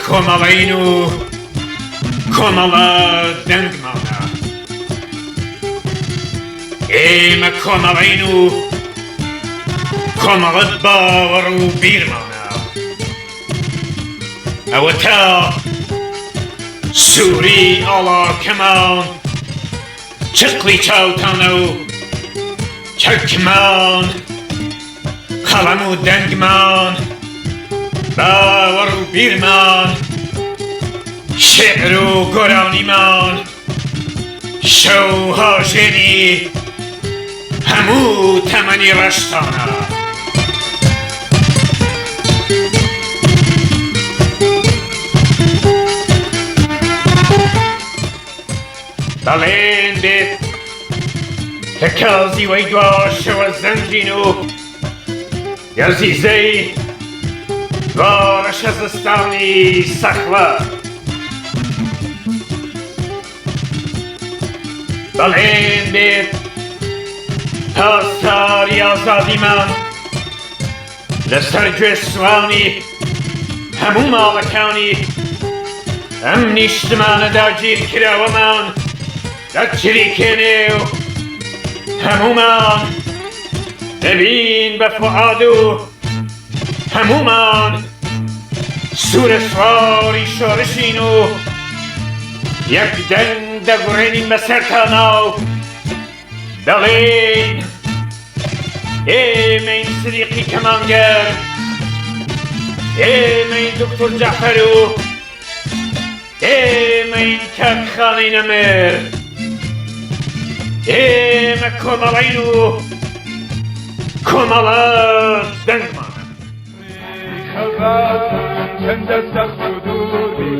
کۆمەڵین و کۆمەڵە دەنگمانە ئێمە کۆمەڵین و کۆمەڵت باوەڕ و بیرمانە ئەوە تا سووری ئاڵاکەمان چقلی چاوتانە و چەکمان قەڵەم و دەنگمان باوەڕ و بیرمان شێعر و گۆرانیمان شەو هاژێنی هەموو تەمەنی ڕەشتانە دەڵێن بێت کە کازی وەی دواشەوە زەنگین و گەرزیزەی دوارە شەزستانی سەخوە دەڵێن بێت پاسداری ئازادیمان لەسەر گوێسوانی هەموو ماڵەکانی ئەم نیشتمانەدا گیرکراوەمان دەچریکێنێ و هەموومان دەبین بە فوعاد و هەموومان سوورە سواری شۆڕشین و یەک دەنگ دەگوڕێنین بەسەرتانە و دەڵێین ئێمەین سریقی کەمانگەر ئێمەین دکتۆر جەعفەر و ئێمەین کاکخانەی نەمر ئێمە کۆمەڵین و کۆمەڵە دەنگمانە چەندە سەخت و دووری